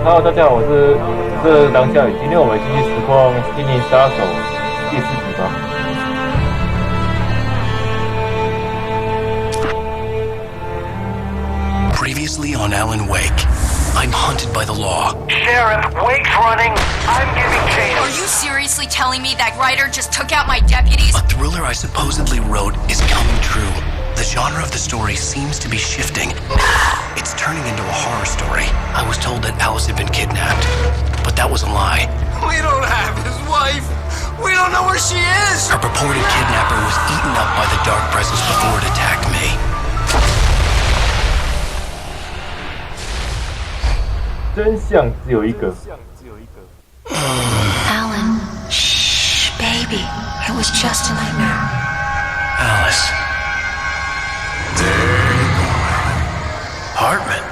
Hello， 大家好，我是狼小雨。今天我们继续实况《心灵杀手》第4集吧。Previously on Alan Wake, I'm hunted by the law. Sheriff, Wake's running. I'm giving chase. Are you seriously telling me that writer just took out my deputies? A thriller I supposedly wrote is coming true. The genre of the story seems to be shifting. It's turning into a horror story. I was told that Alice had been kidnapped, but that was a lie. We don't have his wife. We don't know where she is. Her purported kidnapper was eaten up by the dark presence before it attacked me. Alan, shh, baby. It was just a nightmare. Alice. Hartman,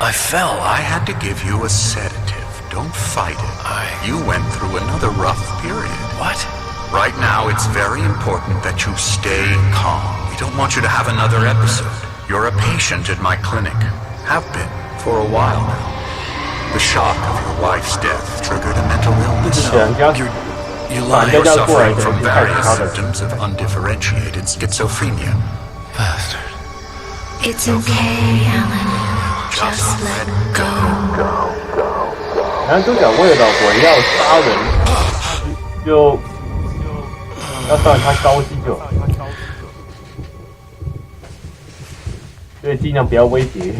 I fell. I had to give you a sedative. Don't fight it. You went through another rough period. What? Right now, it's very important that you stay calm. We don't want you to have another episode. You're a patient at my clinic. Have been for a while now. The shock of your wife's death triggered a mental illness. You lied. You're suffering from various symptoms of undifferentiated schizophrenia. Bastard. It's okay, Alan. Just let go. 男主角为了老婆要杀人，就要让他高兴就好，所以尽量不要威胁，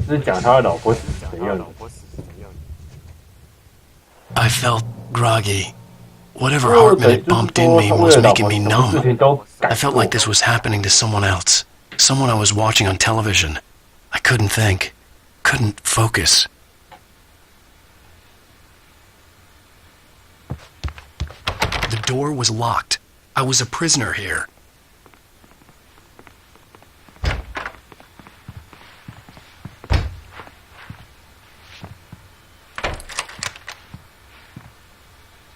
就是讲他的老婆死怎样的。I felt groggy. Whatever Hartman had bumped in me was making me numb. I felt like this was happening to someone else. Someone I was watching on television. I couldn't think. Couldn't focus. The door was locked. I was a prisoner here.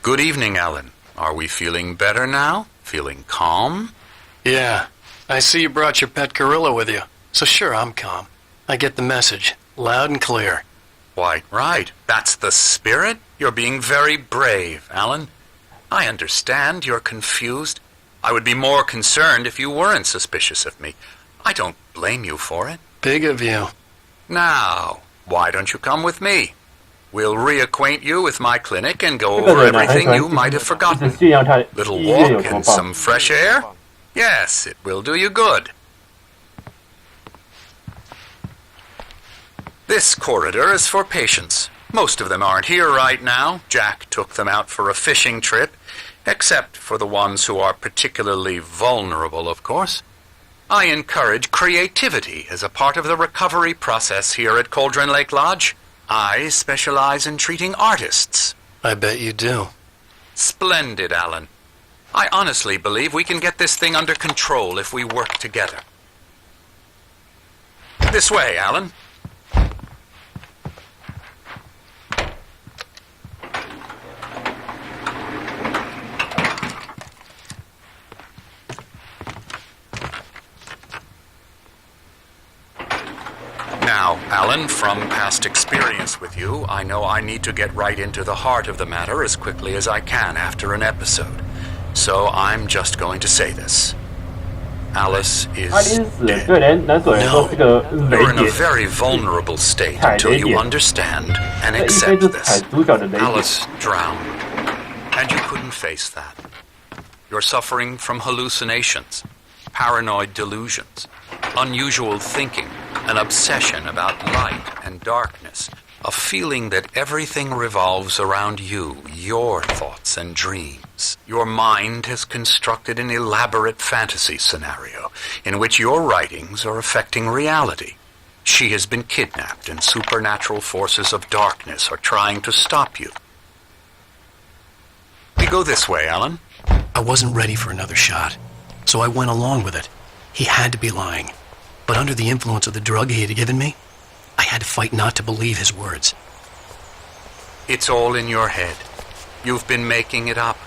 Good evening, Alan. Are we feeling better now? Feeling calm? Yeah. I see you brought your pet gorilla with you. So sure, I'm calm. I get the message. Loud and clear. Why, right. That's the spirit. You're being very brave, Alan. I understand you're confused. I would be more concerned if you weren't suspicious of me. I don't blame you for it. Big of you. Now, why don't you come with me? We'll reacquaint you with my clinic and go over everything you might have forgotten. Little walk and some fresh air? Yes, it will do you good. This corridor is for patients. Most of them aren't here right now. Jack took them out for a fishing trip, except for the ones who are particularly vulnerable, of course. I encourage creativity as a part of the recovery process here at Cauldron Lake Lodge. I specialize in treating artists. I bet you do. Splendid, Alan. I honestly believe we can get this thing under control if we work together. This way, Alan. Now, Alan, from past experience with you, I know I need to get right into the heart of the matter as quickly as I can after an episode. So I'm just going to say this. Alice is dead. No. You're in a very vulnerable state until you understand and accept this. Alice drowned, and you couldn't face that. You're suffering from hallucinations, paranoid delusions, unusual thinking, an obsession about light and darkness, a feeling that everything revolves around you, your thoughts and dreams. Your mind has constructed an elaborate fantasy scenario in which your writings are affecting reality. She has been kidnapped and supernatural forces of darkness are trying to stop you. We go this way, Alan. I wasn't ready for another shot, so I went along with it. He had to be lying. But under the influence of the drug he had given me, I had to fight not to believe his words. It's all in your head. You've been making it up.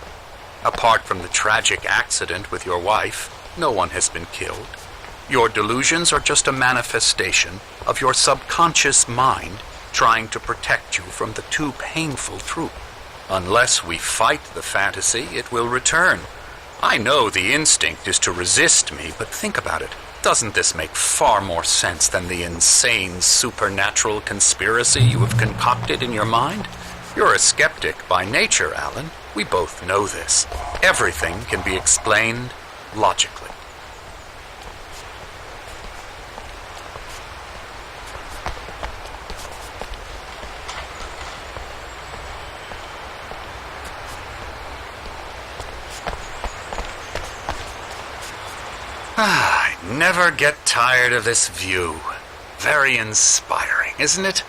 Apart from the tragic accident with your wife, no one has been killed. Your delusions are just a manifestation of your subconscious mind trying to protect you from the too painful truth. Unless we fight the fantasy, it will return. I know the instinct is to resist me, but think about it. Doesn't this make far more sense than the insane supernatural conspiracy you have concocted in your mind? You're a skeptic by nature, Alan. We both know this. Everything can be explained logically. I never get tired of this view. Very inspiring, isn't it?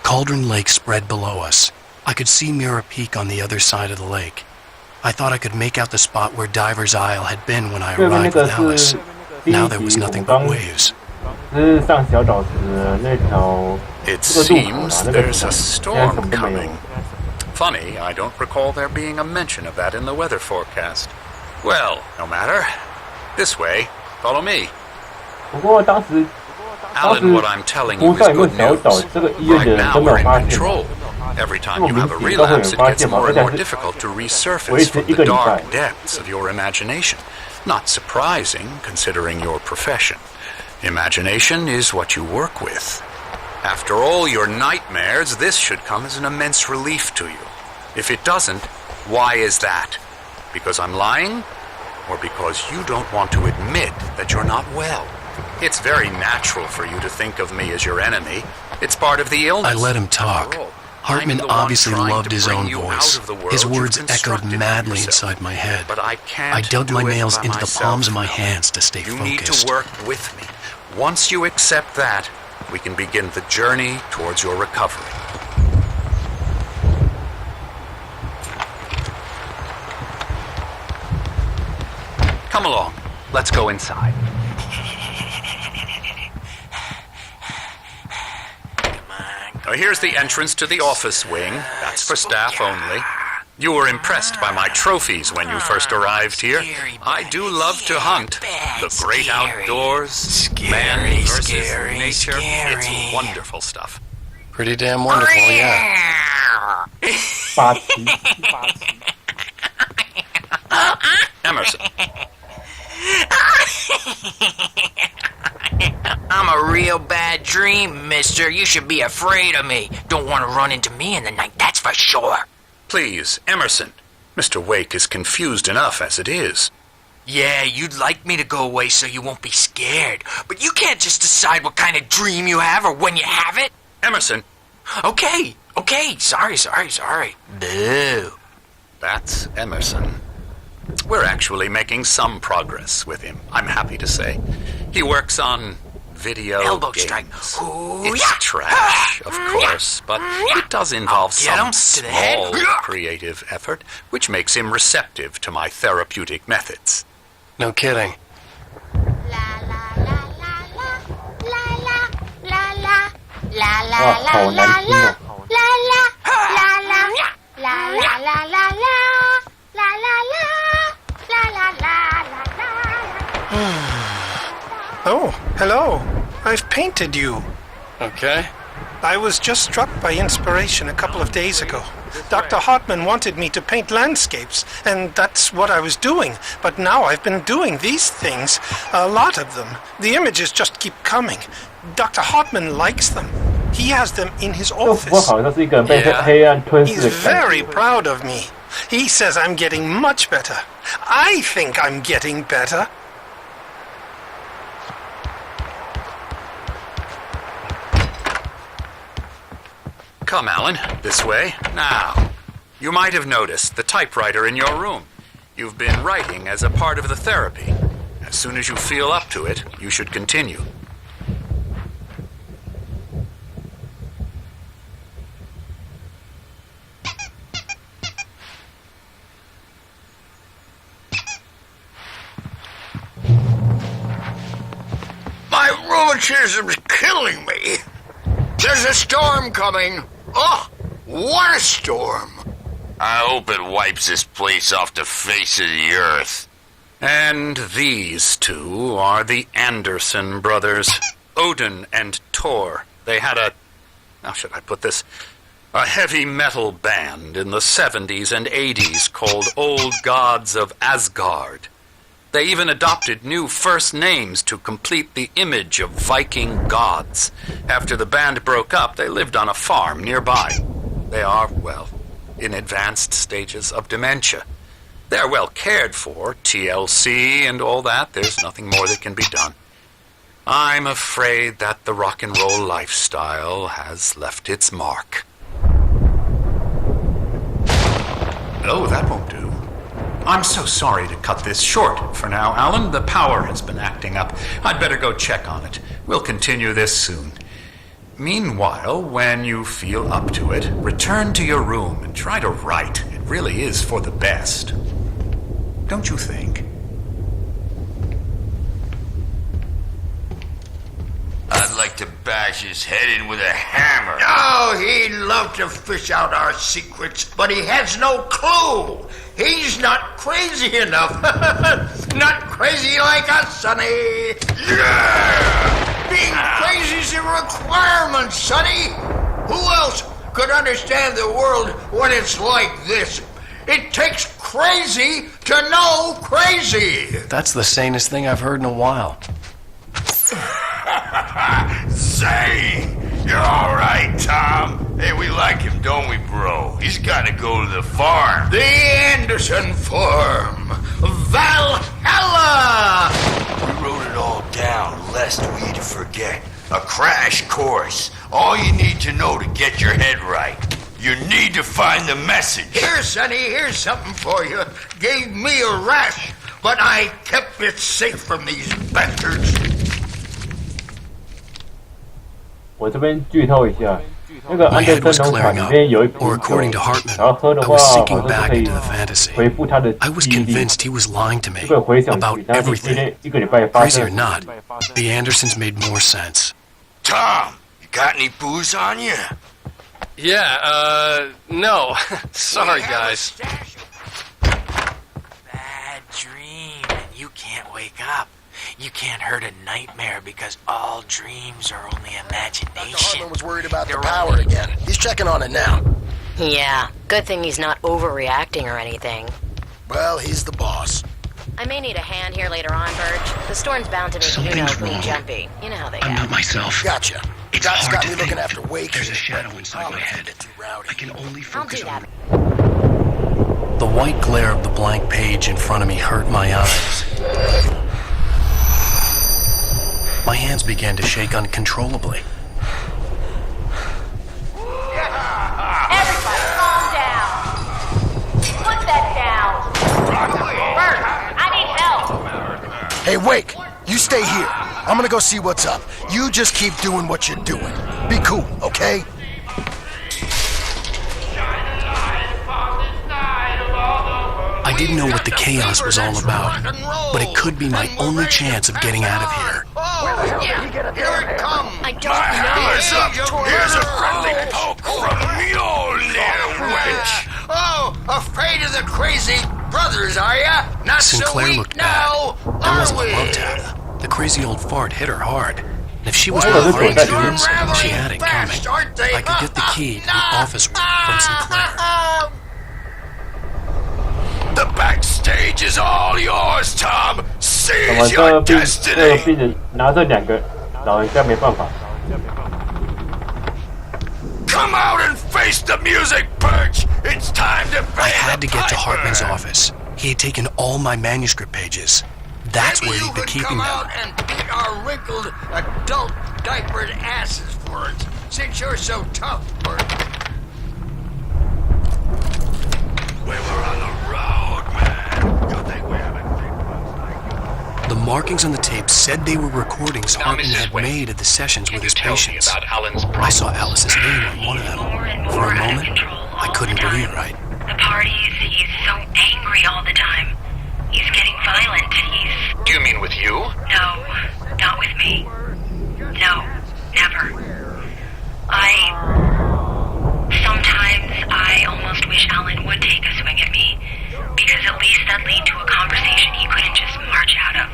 Cauldron Lake spread below us. I could see Mirror Peak on the other side of the lake. I thought I could make out the spot where Diver's Isle had been when I arrived with Alice. Now there was nothing but waves. It seems there's a storm coming. Funny, I don't recall there being a mention of that in the weather forecast. Well, no matter. This way. Follow me. Alan, what I'm telling you is good news. Right now we're in control. Every time you have a relapse, it gets more and more difficult to resurface from the dark depths of your imagination. Not surprising, considering your profession. Imagination is what you work with. After all your nightmares, this should come as an immense relief to you. If it doesn't, why is that? Because I'm lying? Or because you don't want to admit that you're not well? It's very natural for you to think of me as your enemy. It's part of the illness. I let him talk. Hartman obviously loved his own voice. His words echoed madly inside my head. But I dug my nails into the palms of my hands to stay focused. You need to work with me. Once you accept that, we can begin the journey towards your recovery. Come along. Let's go inside. Now here's the entrance to the office wing. That's for staff only. You were impressed by my trophies when you first arrived here. I do love to hunt. The great outdoors, man versus nature. It's wonderful stuff. Pretty damn wonderful, yeah. Emerson. I'm a real bad dream, mister. You should be afraid of me. Don't want to run into me in the night, that's for sure. Please, Emerson. Mr. Wake is confused enough as it is. Yeah, you'd like me to go away so you won't be scared. But you can't just decide what kind of dream you have or when you have it. Emerson. Okay. Sorry. Boo. That's Emerson. We're actually making some progress with him, I'm happy to say. He works on video elbow games. strike. It's trash, of course, but it does involve some small creative effort, which makes him receptive to my therapeutic methods. No kidding. Oh, hello. I've painted you. Okay. I was just struck by inspiration a couple of days ago. Dr. Hartman wanted me to paint landscapes, and that's what I was doing. But now I've been doing these things, a lot of them. The images just keep coming. Dr. Hartman likes them. He has them in his office. He's very proud of me. He says I'm getting much better. I think I'm getting better. Come, Alan, this way. Now, you might have noticed the typewriter in your room. You've been writing as a part of the therapy. As soon as you feel up to it, you should continue. My rheumatism's killing me. There's a storm coming. Oh, what a storm. I hope it wipes this place off the face of the earth. And these two are the Anderson brothers, Odin and Tor. They had how should I put this? A heavy metal band in the 70s and 80s called Old Gods of Asgard. They even adopted new first names to complete the image of Viking gods. After the band broke up, they lived on a farm nearby. They are, well, in advanced stages of dementia. They're well cared for, TLC and all that. There's nothing more that can be done. I'm afraid that the rock and roll lifestyle has left its mark. No, that won't do. I'm so sorry to cut this short for now, Alan. The power has been acting up. I'd better go check on it. We'll continue this soon. Meanwhile, when you feel up to it, return to your room and try to write. It really is for the best. Don't you think? I'd like to bash his head in with a hammer. Oh, he'd love to fish out our secrets, but he has no clue. He's not crazy enough. Not crazy like us, Sonny. Yeah! Being crazy's a requirement, Sonny. Who else could understand the world when it's like this? It takes crazy to know crazy. That's the sanest thing I've heard in a while. Say, you're all right, Tom. Hey, we like him, don't we, bro? He's got to go to the farm. The Anderson farm. Valhalla! We wrote it all down, lest we'd forget. A crash course. All you need to know to get your head right. You need to find the message. Here, Sonny, here's something for you. Gave me a rash, but I kept it safe from these bastards. 我这边剧透一下，那个安德森农场里面有一瓶酒，然后喝的话好像是可以回复他的记忆力。这个回想起他一个礼拜发生的事情。 The Andersons made more sense. Tom, you got any booze on you? Yeah, no. Sorry, guys. Bad dream, and you can't wake up. You can't hurt a nightmare because all dreams are only imagination. Hartman was worried about the power again. He's checking on it now. Yeah, good thing he's not overreacting or anything. Well, he's the boss. I may need a hand here later on, Birch. The storm's bound to make you know pretty jumpy. You know how they get. I'm not myself. Gotcha. It's God's hard got to me think. looking after Wake. There's a shadow inside my head. Too rowdy. I can only I'll focus do on that. the white glare of the blank page in front of me hurt my eyes. My hands began to shake uncontrollably. Everybody, calm down. Put that down. Birch, I need help. Hey, Wake, you stay here. I'm gonna go see what's up. You just keep doing what you're doing. Be cool, okay? I didn't know what the chaos was all about, but it could be my only chance of getting out of here. Here it comes. I don't know. Here's a friendly poke from your little wench. Oh, afraid of the crazy brothers, are ya? Not Sinclair so weak looked now, bad. That wasn't are we? love Tabitha. The crazy old fart hit her hard. And if she was one of the goons, she had it coming. I could get the key to the office from Sinclair. The backstage is all yours, Tom. 那么 Seize 这 your 病 destiny. 病人拿着两个老人家没办法。 Come out and face the music, Birch. It's time to pay I had to the get to piper. Hartman's office. He had taken all my manuscript pages. That's Maybe where you he'd been could keeping come them. out and beat our wrinkled adult diapered asses for us, since you're so tough, Birch. We were on the road, man. You think we haven't big ones like you? The markings on the tape said they were recordings Hartman had made at the sessions with his patients. I saw Alice's name on one of them. For a moment, I couldn't breathe right. The parties, he's so angry all the time. He's getting violent. Do you mean with you? No, not with me. No, never. Sometimes I almost wish Alan would take a swing at me, because at least that'd lead to a conversation he couldn't just march out of.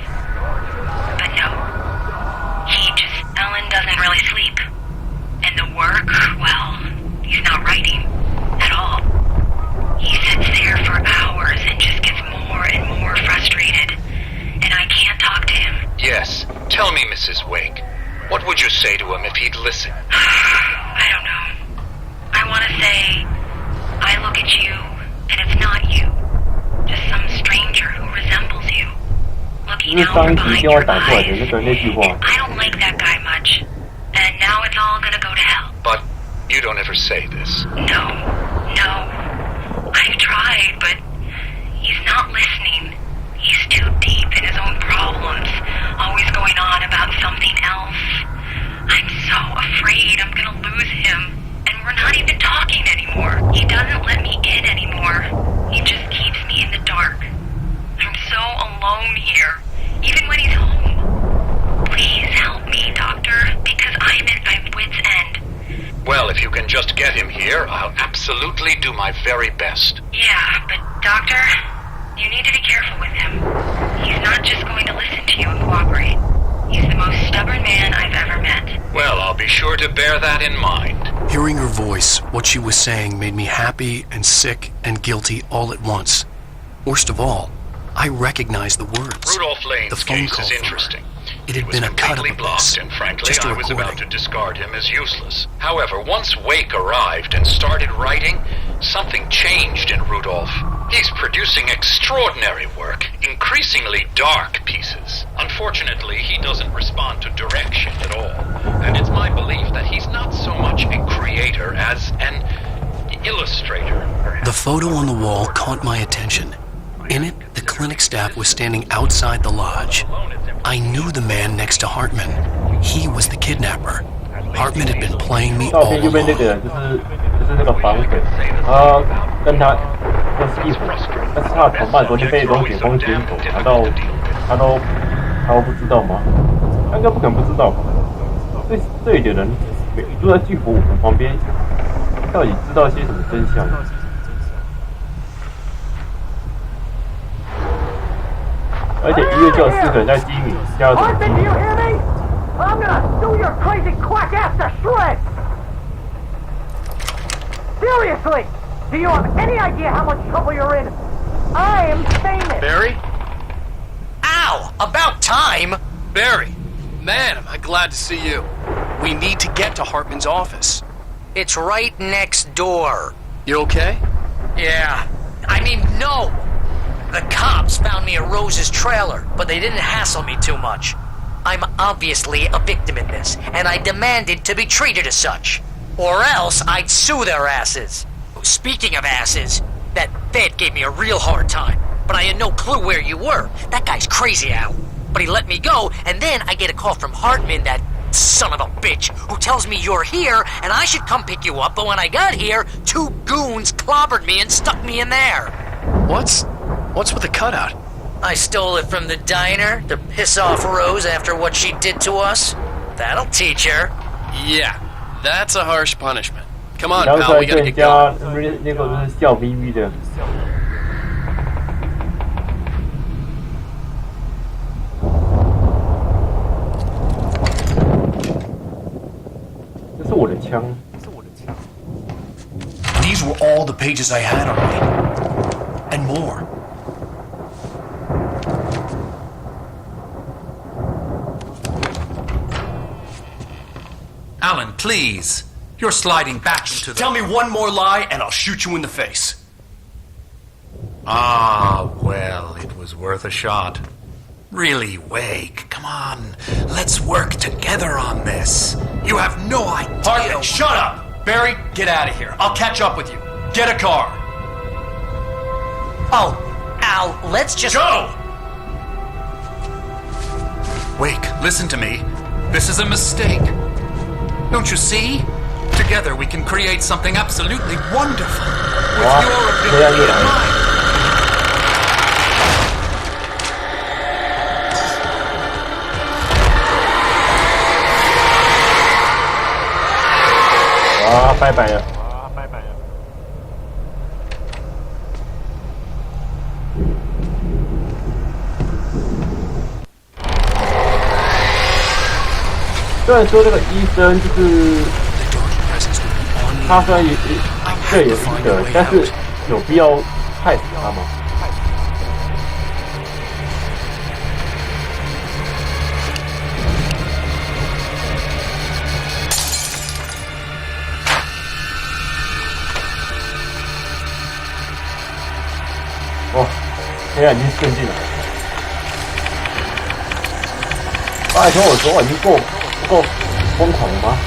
But no. Alan doesn't really sleep. And the work, well, his wake. What would you say to him if he'd listen? I don't know. I want to say, I look at you, and it's not you. Just some stranger who resembles you. Looking out from behind your eyes. I don't like that guy much. And now it's all gonna go to hell. But you don't ever say this. No. I've tried, but he's not listening. He's too deep in his own problems, always going on about something else. I'm so afraid I'm gonna lose him. And we're not even talking anymore. He doesn't let me in anymore. He just keeps me in the dark. I'm so alone here, even when he's home. Please help me, Doctor, because I'm at my wit's end. Well, if you can just get him here, I'll absolutely do my very best. Yeah, but Doctor, you need to be careful with him. He's not just going to listen to you and cooperate. He's the most stubborn man I've ever met. Well, I'll be sure to bear that in mind. Hearing her voice, what she was saying made me happy and sick and guilty all at once. Worst of all, I recognized the words. Rudolph Lane's the phone case call is interesting. It had been a cut-up of this, and frankly, just a I was recording. about to discard him as useless. However, once Wake arrived and started writing, something changed in Rudolph. He's producing extraordinary work, increasingly dark pieces. Unfortunately, he doesn't respond to direction at all, and it's my belief that he's not so much a creator as an illustrator, perhaps. The photo on the wall caught my attention. In it, the clinic staff was standing outside the lodge. I knew the man next to Hartman. He was the kidnapper. Hartman had been playing me all 照片右边那个人就是那个绑匪，跟他是一伙，但是他的同伴昨天被龙卷风卷走，难道他都不知道吗？他应该不可能不知道吧？这里的人住在巨佛武魂旁边，到底知道些什么真相？而且医院就有4个人在机敏，加入什么机敏？ I'm gonna sue your crazy quack ass to shreds! Seriously! Do you have any idea how much trouble you're in? I am famous! Barry? Ow! About time! Barry! Man, am I glad to see you. We need to get to Hartman's office. It's right next door. You okay? Yeah. I mean, no! The cops found me at Rose's trailer, but they didn't hassle me too much. I'm obviously a victim in this, and I demanded to be treated as such. Or else I'd sue their asses. Speaking of asses, that Fed gave me a real hard time, but I had no clue where you were. That guy's crazy, Al. But he let me go, and then I get a call from Hartman, that son of a bitch, who tells me you're here, and I should come pick you up, but when I got here, 2 goons clobbered me and stuck me in there. What's with the cutout? I stole it from the diner to piss off Rose after what she did to us. That'll teach her. Yeah, that's a harsh punishment. Come on, 然后出 pal, 来 we 跟 gotta 人 get 家 going. 那个就是笑眯眯的。这是我的枪。 These were all the pages I had on me. And more. Alan, please. You're sliding back into the... Tell me one more lie and I'll shoot you in the face. Ah, well, it was worth a shot. Really, Wake, come on. Let's work together on this. You have no idea... Hartman, shut up! Barry, get out of here. I'll catch up with you. Get a car. Oh, Al, let's just... Go! Wake, listen to me. This is a mistake. Don't you see? Together we can create something absolutely wonderful. With your ability and mine. Bye bye 了。虽然说这个医生就是他虽然罪有应得，但是有必要害死他吗？黑暗已经渗进来了。拜托我说，已经不够疯狂了吗？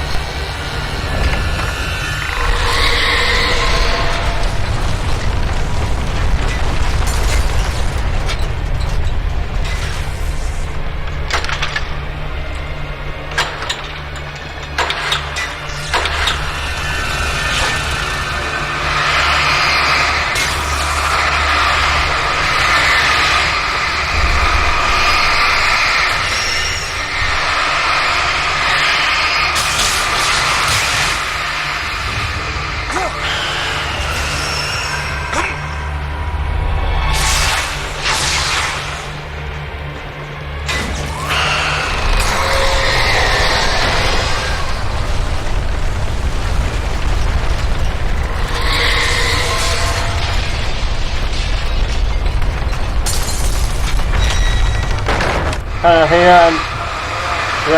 看黑暗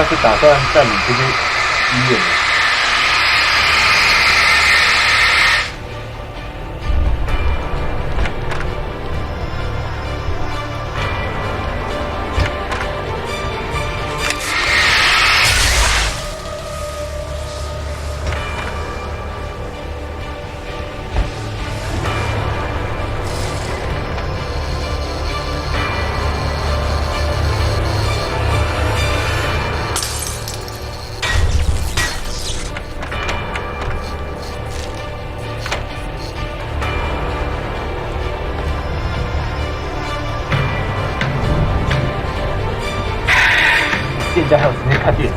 是打算占领这边医院的。现在还有时间看电视。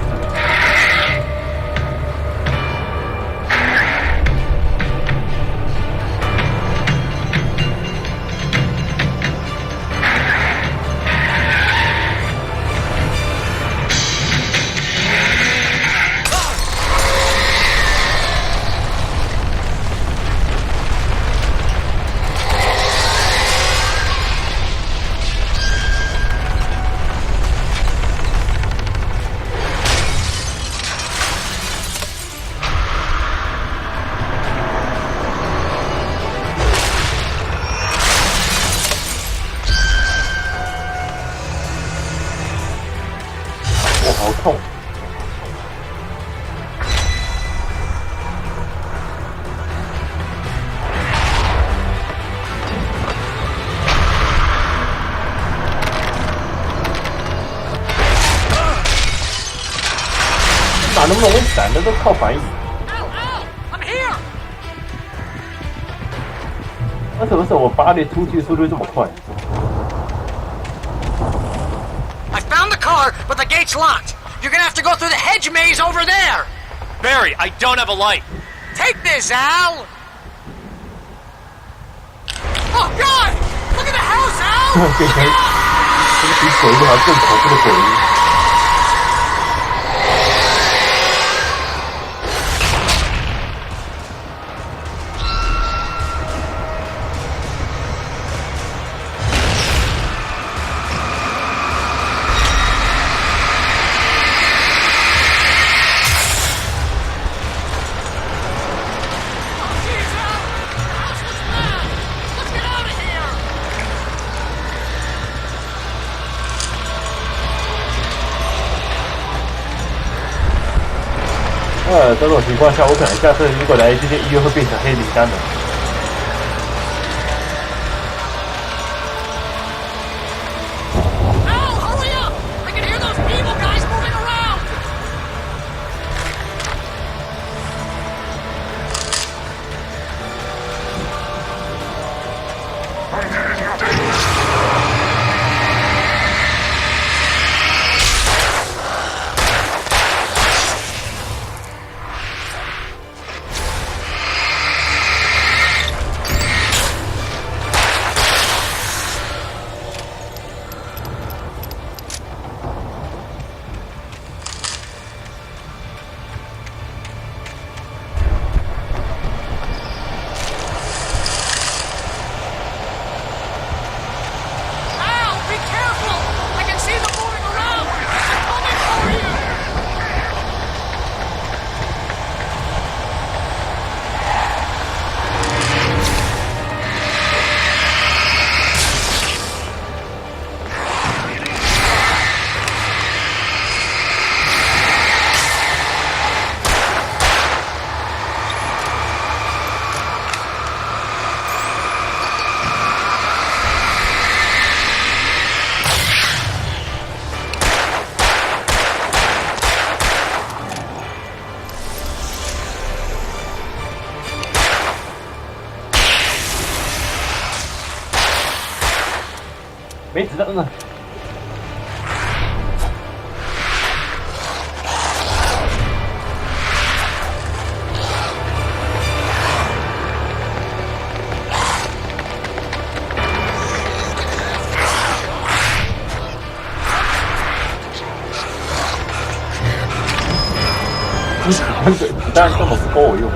好痛！打那么容易闪的都靠反应。为什么我拔裂出去的速度这么快？ But the gate's locked. You're gonna have to go through the hedge maze over there. Barry, I don't have a light. Take this, Al. Oh God! Look at the house, Al. 变成比鬼屋还更恐怖的鬼屋。 这种情况下，我可能下次如果来这些医院会变成黑名单的。没子弹了。子弹这么不够用。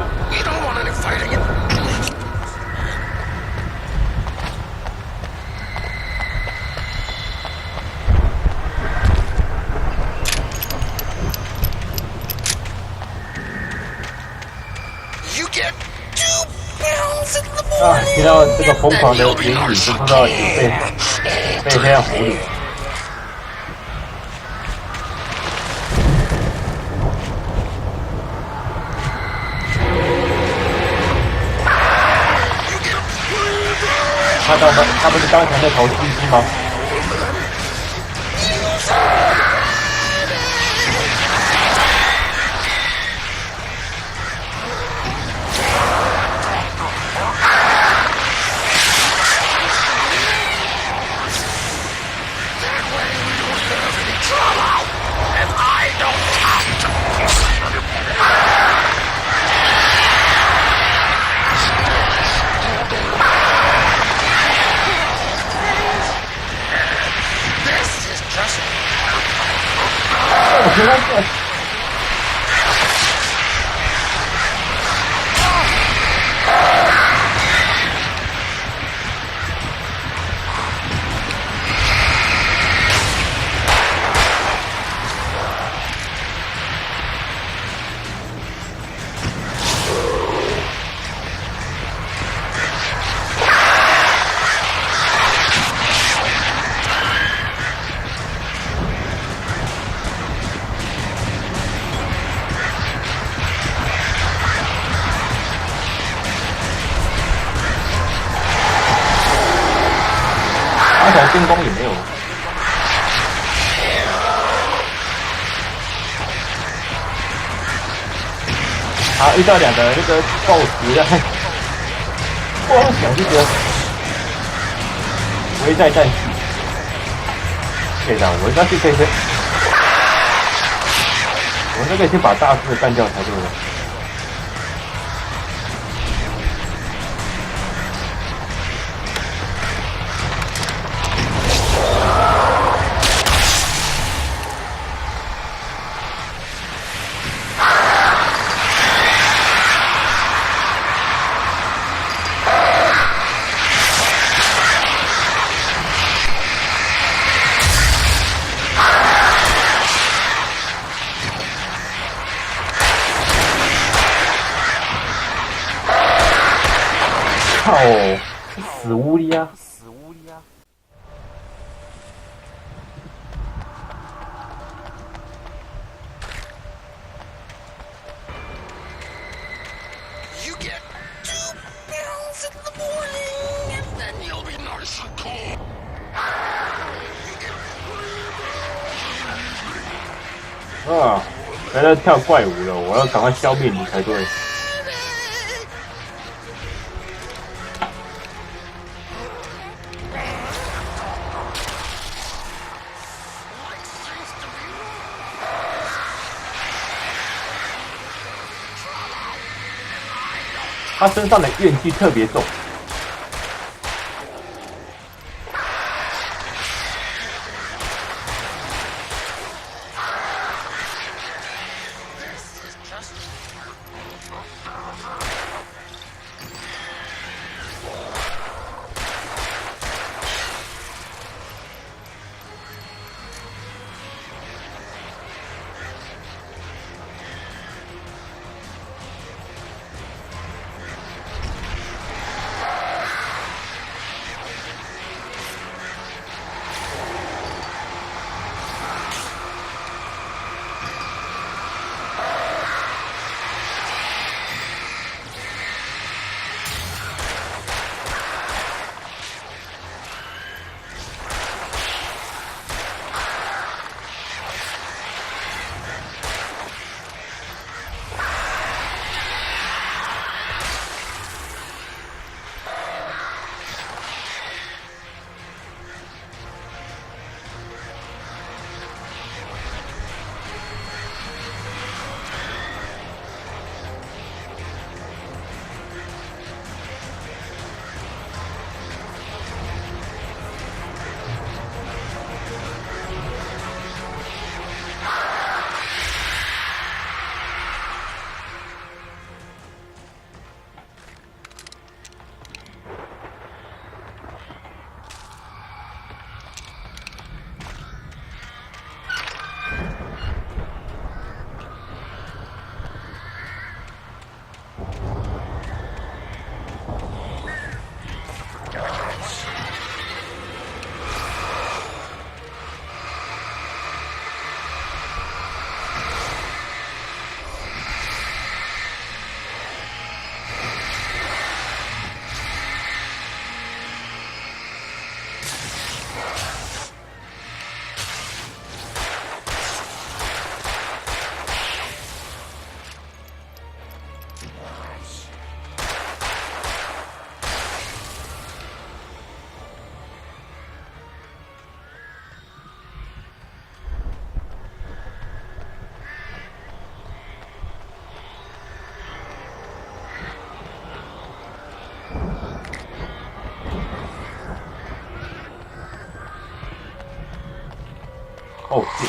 啊！听到这个疯狂的言语，就知道被黑暗狐狸。他不是刚才那头猩猩吗？进攻也没有。好，遇到两个那个 BOSS 的，光想就觉得危在旦夕。队长，我应该是可以先，我应该可以先把大师干掉才对了。靠！死乌哩啊！死乌哩啊！啊！在那跳怪舞了，我要赶快消灭你才对。他身上的怨气特别重。哦，是。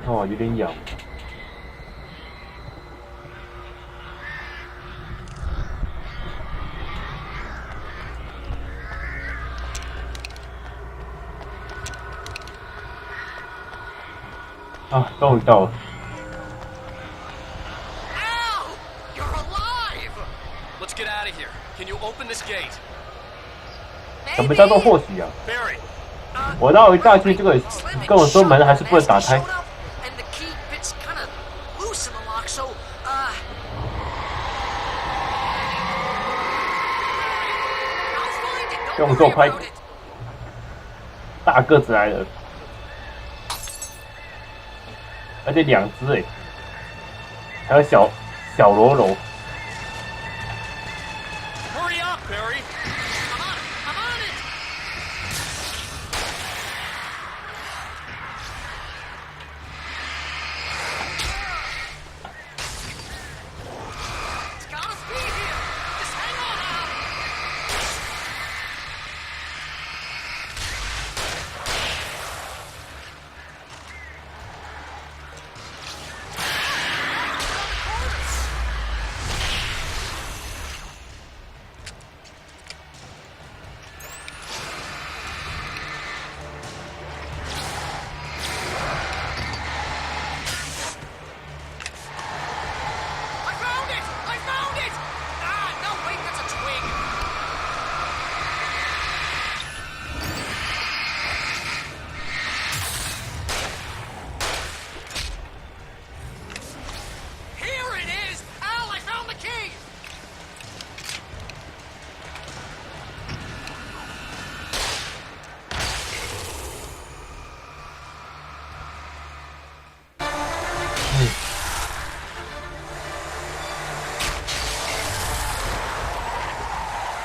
哦，有点痒。啊，终于到了。Let's get out of here. Can you open this gate? 什么叫做或许啊？我绕一大圈，这个跟我说门还是不能打开。动作快，大个子来了，而且2只哎，还有小喽啰。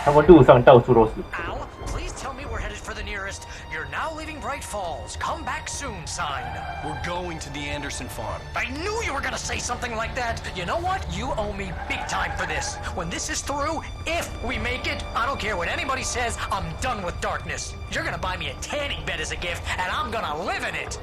他们路上到处都是。Al, please tell me we're headed for the nearest "You're now leaving Bright Falls. Come back soon" sign. We're going to the Anderson farm. I knew you were gonna say something like that. You know what? You owe me big time for this. When this is through, if we make it, I don't care what anybody says, I'm done with darkness. You're gonna buy me a tanning bed as a gift, and I'm gonna live in it.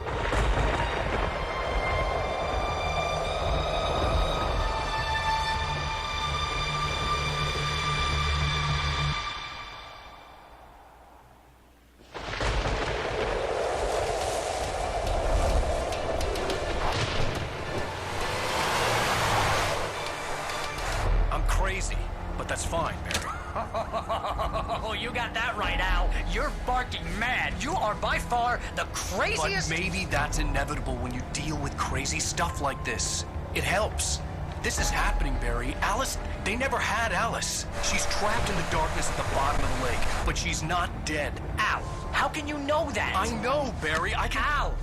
Crazy, but that's fine, Barry. Oh, you got that right, Al. You're barking mad. You are by far the craziest... But maybe that's inevitable when you deal with crazy stuff like this. It helps. This is happening, Barry. Alice, they never had Alice. She's trapped in the darkness at the bottom of the lake, but she's not dead. Al, how can you know that? I know, Barry. I can... Al,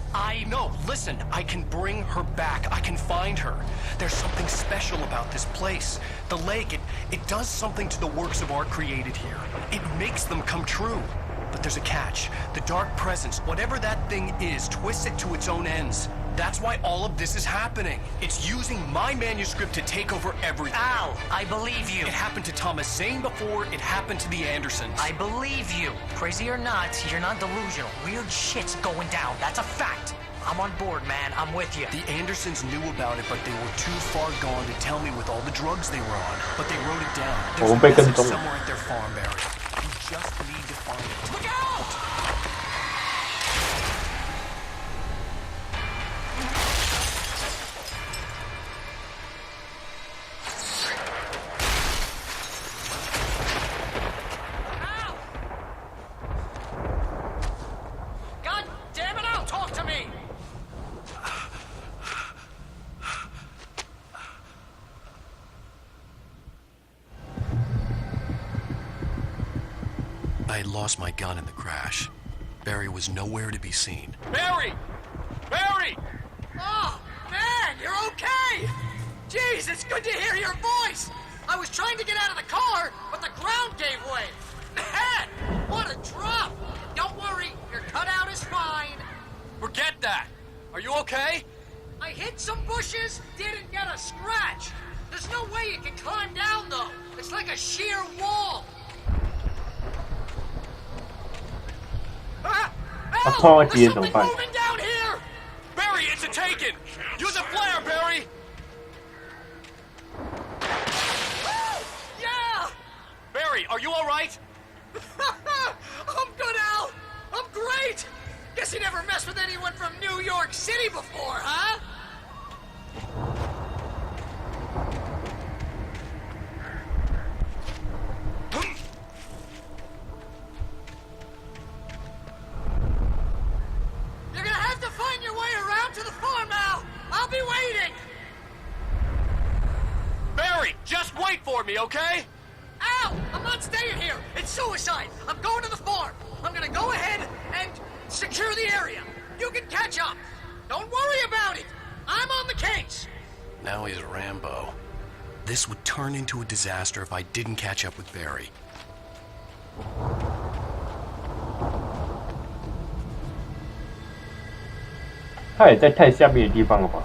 No, listen. I can bring her back. I can find her. There's something special about this place. The lake, it does something to the works of art created here. It makes them come true. But there's a catch. The dark presence, whatever that thing is, twists it to its own ends. That's why all of this is happening. It's using my manuscript to take over everything. Al, I believe you. It happened to Thomas Zane before, it happened to the Andersons. I believe you. Crazy or not, you're not delusional. Weird shit's going down. That's a fact. I'm on board, man. I'm with you. The Andersons knew about it, but they were too far gone to tell me with all the drugs they were on. But they wrote it down. There's a message somewhere at their farm, Barry. You just need to find it. Look out! God damn it, Al! Talk to me! I had lost my gun in the crash. Barry was nowhere to be seen. Barry! Barry! Oh, man, you're okay! Jeez, it's good to hear your voice! I was trying to get out of the car, but the ground gave way. Man, what a drop! Don't worry, your cutout is fine. Forget that! Are you okay? I hit some bushes, didn't get a scratch. There's no way you can climb down, though. It's like a sheer wall. Al, there's something moving down here! Barry, it's a taken! Use a flare, Barry! Yeah! Barry, are you alright? I'm good, Al! I'm great! Guess you never messed with anyone from New York City before, huh? You're gonna have to find your way around to the farm, Al! I'll be waiting! Barry, just wait for me, okay? Al! I'm not staying here! It's suicide! I'm going to the farm! I'm gonna go ahead and secure the area! You can catch up! Don't worry about it! I'm on the case! Now he's Rambo. This would turn into a disaster if I didn't catch up with Barry. 他也在太下面的地方了吧？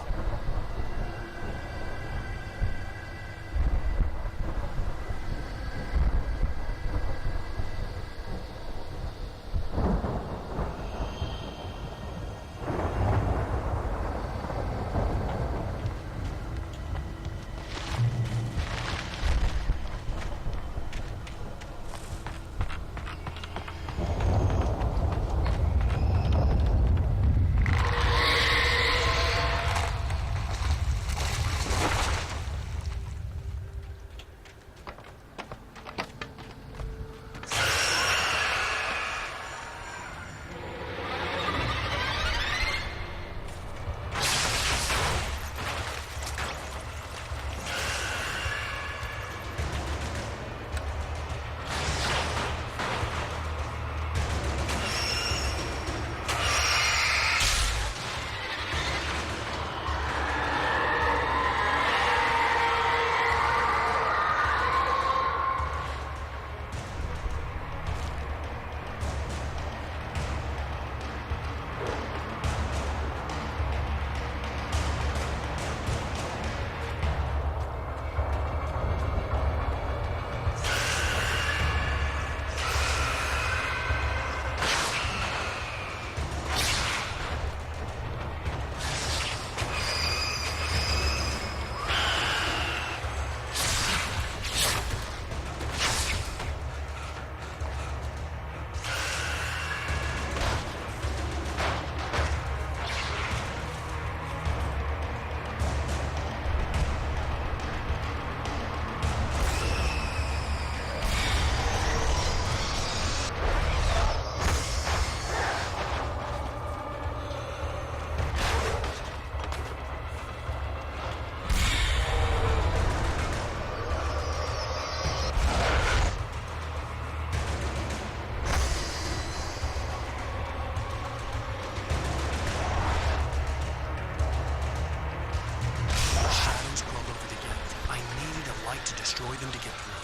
light to destroy them to get through.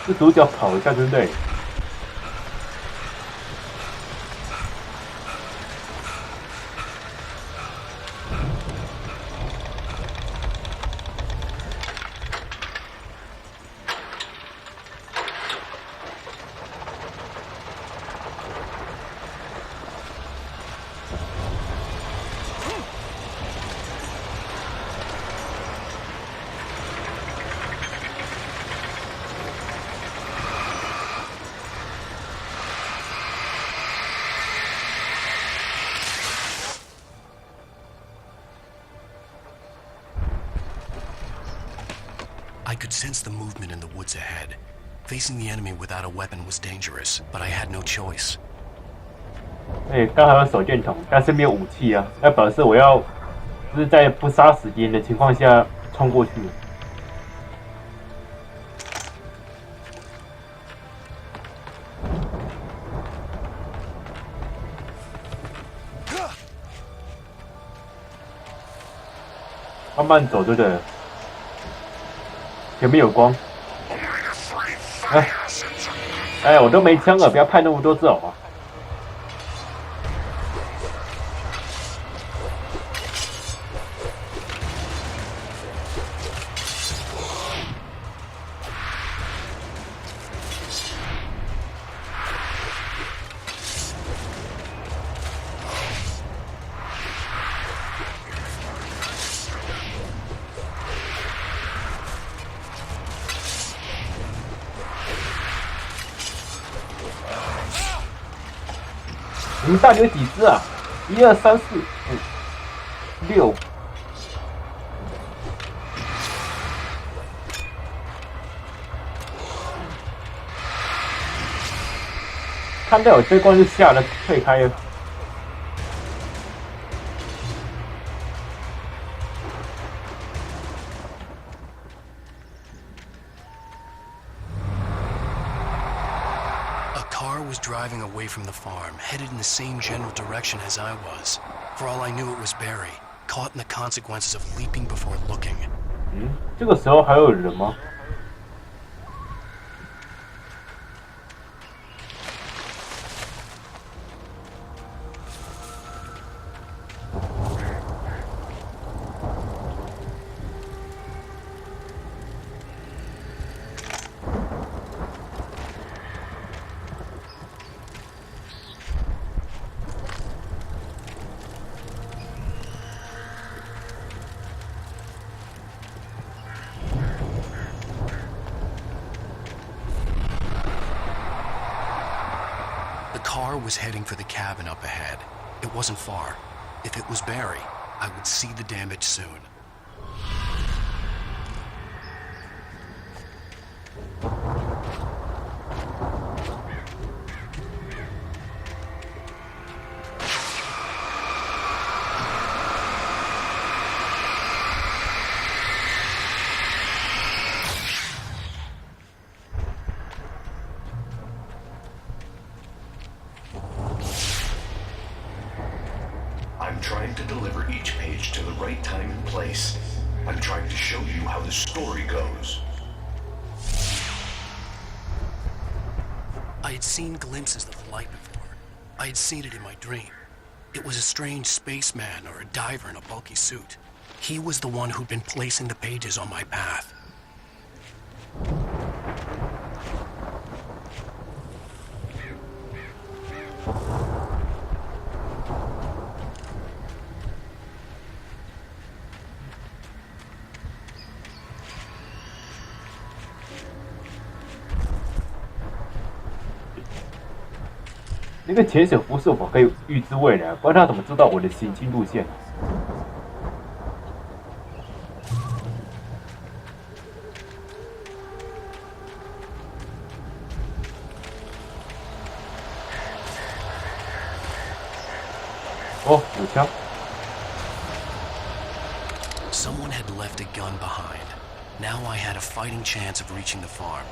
是主角跑一下，对不对？I could sense the movement in the woods ahead. Facing the enemy without a weapon was dangerous, but I had no choice. 刚好有手电筒，但是没有武器啊，那表示我要就是在不杀死敌人的情况下冲过去。慢慢走，对不对？前面有光。哎，我都没枪了，不要派那么多只好吗？你们到底有几只啊？1、2、3、4、5、6。看到有追光就吓得退开了。Driving away from the farm, headed in the same general direction as I was. For all I knew, it was Barry, caught in the consequences of leaping before looking. 这个时候还有人吗？The car was heading for the cabin up ahead. It wasn't far. If it was Barry, I would see the damage soon. I'm trying to deliver each page to the right time and place. I'm trying to show you how the story goes. I had seen glimpses of the light before. I had seen it in my dream. It was a strange spaceman or a diver in a bulky suit. He was the one who'd been placing the pages on my path. "那个潜水服是否可以预知未来？不然他怎么知道我的行进路线？哦，有枪。Someone had left a gun behind. Now I had a fighting chance of reaching the farm.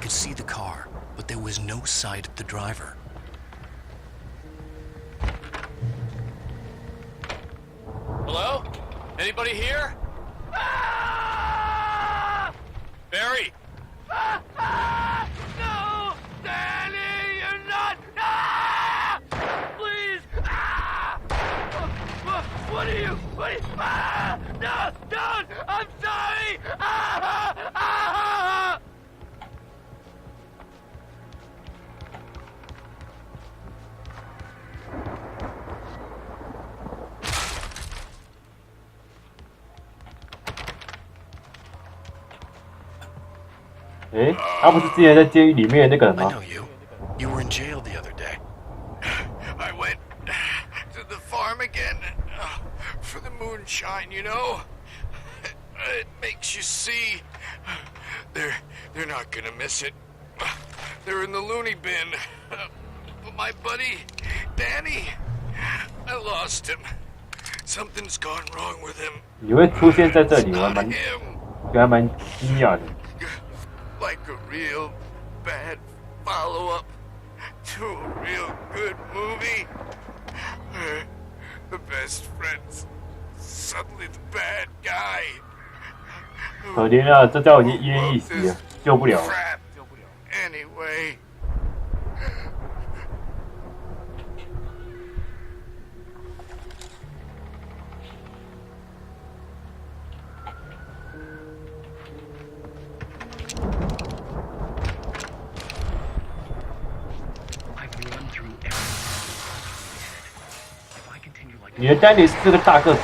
could see the car, but there was no sight of the driver. Hello? Anybody here? Ah! Barry! No! Danny, you're not! Ah! Please! Ah! What are you? Ah! No! Don't! I'm sorry! Ah! Ah!他不是之前在监狱里面的那个人吗 I know you. You were in jail the other day. I went to the farm again for the moonshine, you know? It makes you see. They're not gonna miss it. They're in the loony bin. But my buddy, Danny, I lost him. Something's gone wrong with him. 你会出现在这里，我还蛮惊讶的。Like a real bad follow-up to a real good movie. We're the best friends. Suddenly the bad guy. 可怜啊，这叫奄奄一息，救不了。 Anyway. If I continue like 你的丹尼是个大个子。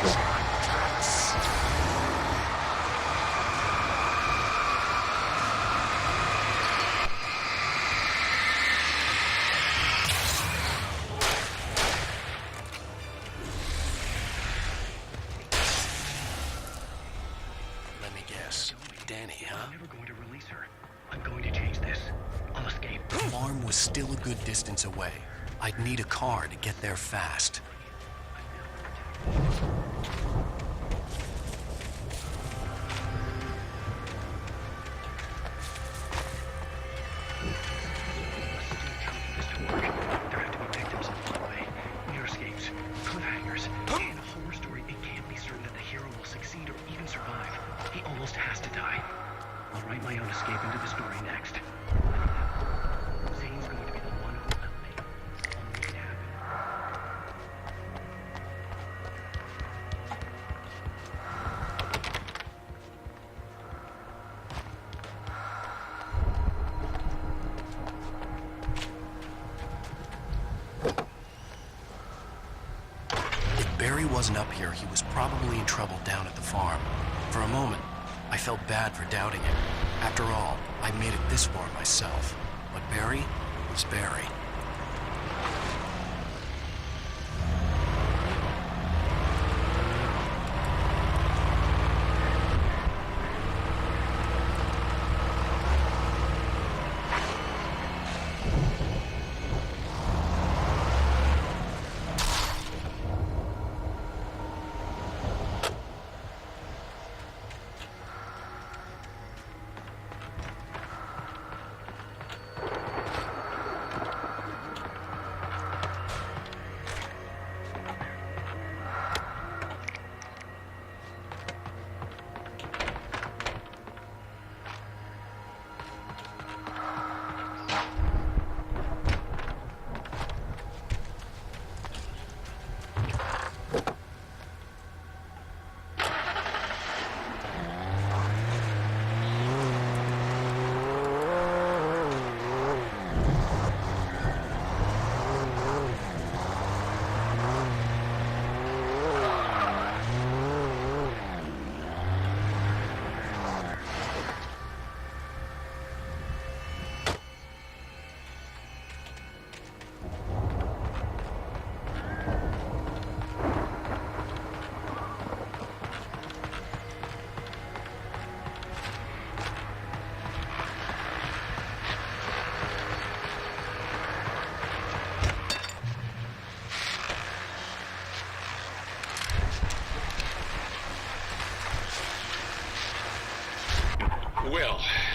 Let me guess. Danny, huh? I'm never going to release her. I'm going to change this. I'll escape. The farm was still a good distance away. I'd need a car to get there fast. Barry wasn't up here, he was probably in trouble down at the farm. For a moment, I felt bad for doubting him. After all, I made it this far myself. But Barry was Barry.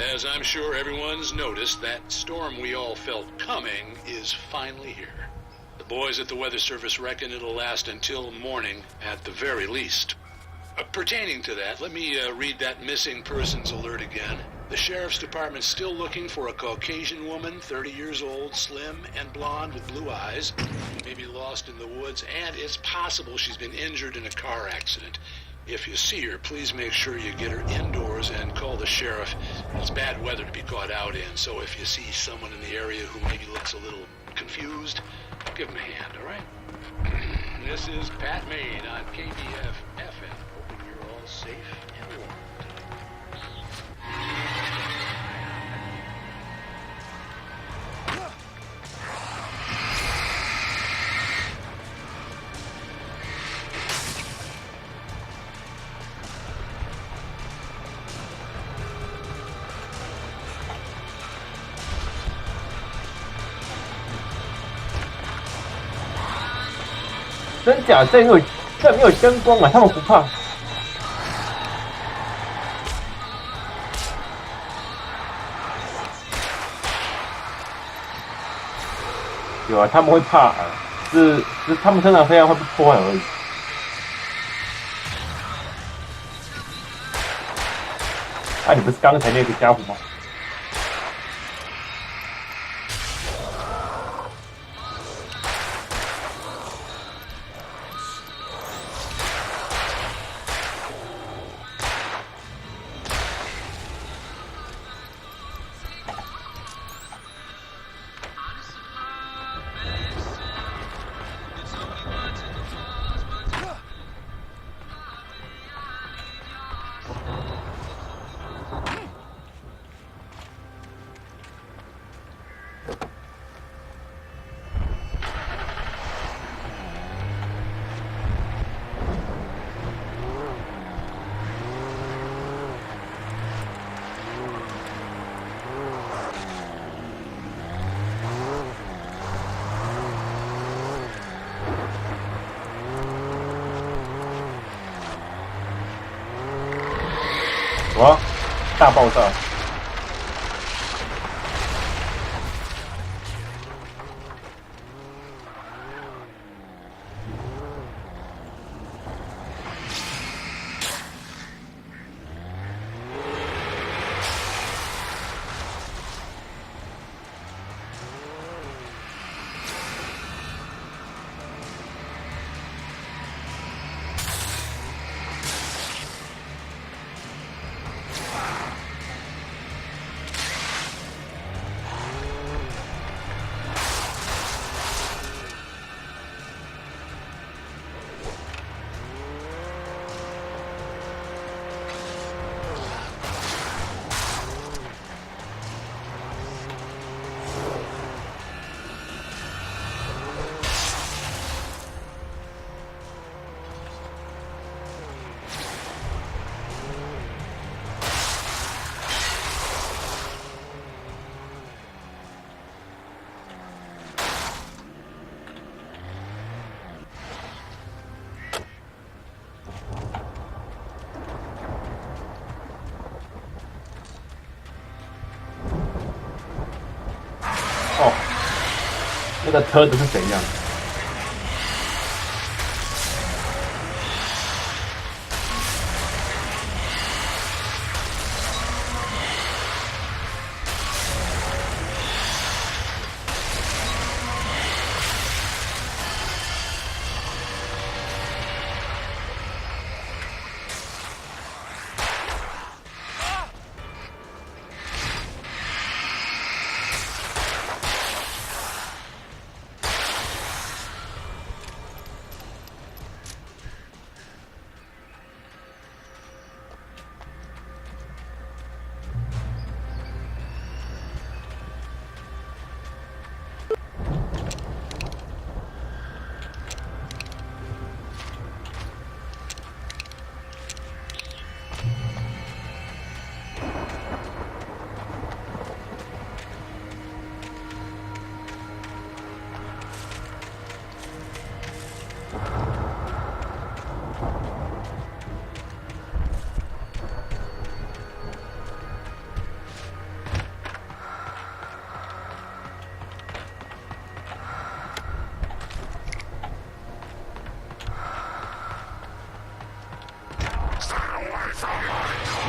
as I'm sure everyone's noticed, that storm we all felt coming is finally here. The boys at the Weather Service reckon it'll last until morning at the very least. Pertaining to that, let me read that missing persons alert again. The Sheriff's Department's still looking for a Caucasian woman, 30 years old, slim and blonde with blue eyes, maybe lost in the woods, and it's possible she's been injured in a car accident. If you see her, please make sure you get her indoors and call the sheriff. It's bad weather to be caught out in, so if you see someone in the area who maybe looks a little confused, give him a hand, all right? This is Pat Maine on KBF FM, hoping you're all safe and warm. 真假？这没有灯光啊，他们不怕。有啊，他们会怕啊，是他们身上飞扬会被破坏而已。啊，你不是刚才那个家伙吗？哇！大爆炸！哦，那个车子是怎样？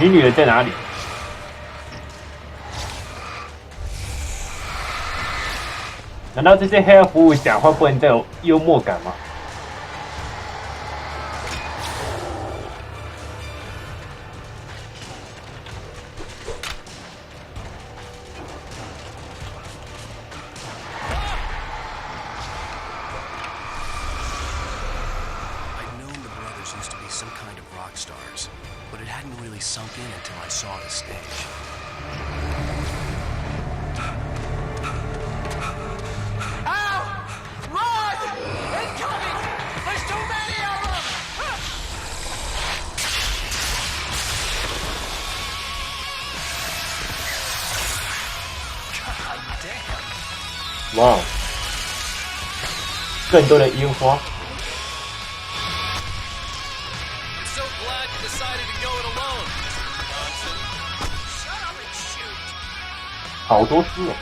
你女儿在哪里？难道这些黑暗服务讲话不能再有幽默感吗？Sunk in until I saw the stage. Ow! Run! Incoming! There's too many of them! God damn! 哇，更多的烟花。好多只哦！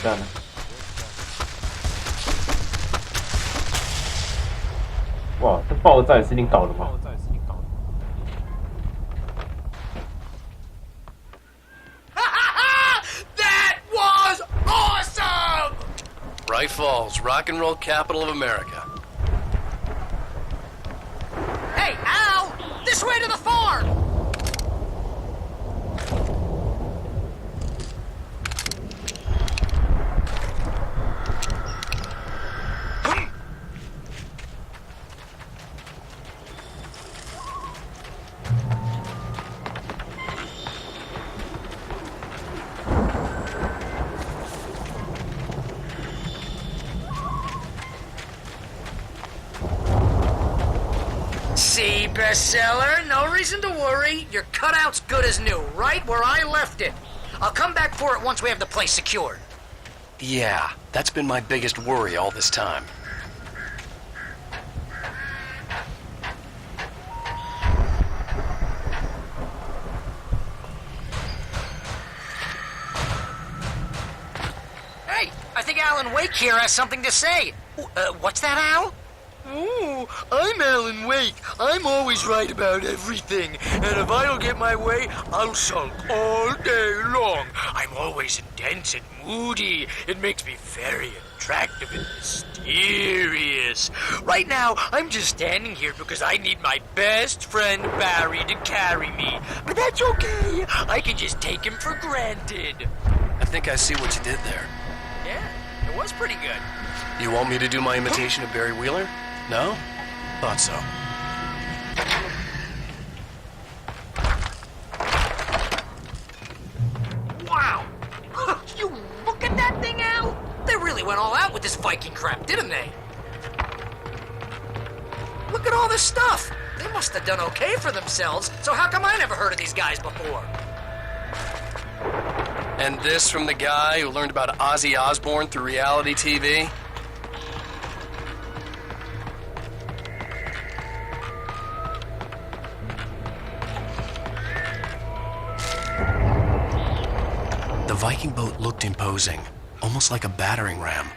蛋呢？哇，这爆炸是你搞的吗？ Bright Falls, rock and roll capital of America. Hey, Al! This way to the farm! bestseller. No reason to worry. Your cutout's good as new, right where I left it. I'll come back for it once we have the place secured. Yeah, that's been my biggest worry all this time. Hey, I think Alan Wake here has something to say. What's that, Al? Ooh, I'm Alan Wake. I'm always right about everything. And if I don't get my way, I'll sulk all day long. I'm always intense and moody. It makes me very attractive and mysterious. Right now, I'm just standing here because I need my best friend Barry to carry me. But that's okay. I can just take him for granted. I think I see what you did there. Yeah, it was pretty good. You want me to do my imitation of Barry Wheeler? No? Thought so. Wow! You look at that thing, Al! They really went all out with this Viking crap, didn't they? Look at all this stuff! They must have done okay for themselves, so how come I never heard of these guys before? And this from the guy who learned about Ozzy Osbourne through reality TV? The Viking boat looked imposing, almost like a battering ram.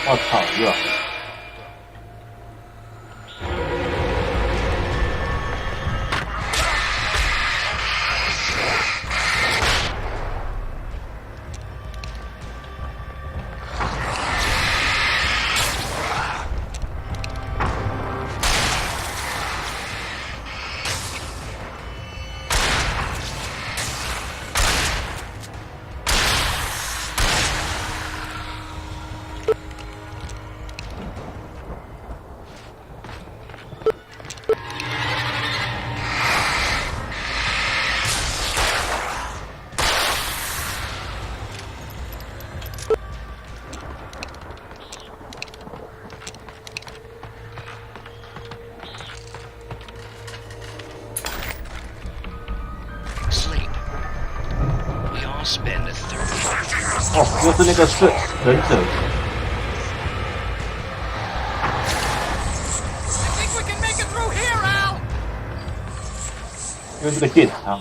我操热！哦，又是那个是忍者。因为这个电场。